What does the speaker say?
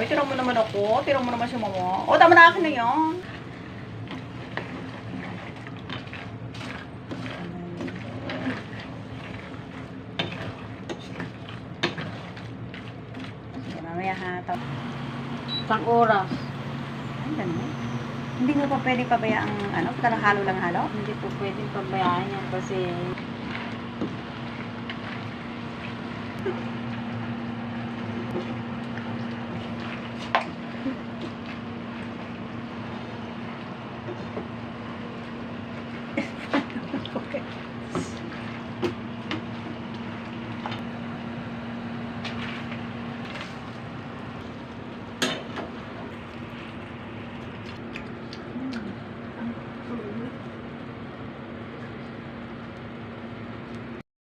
Uy, tirang mo naman ako. Tirang mo naman si mama. O, tama na akin na yan. Mamaya ha. Isang oras. Ang ganda. Hindi mo pa pwedeng pabayaan ano? Pagka halo lang halo? Hindi po pwedeng pabayaan yan kasi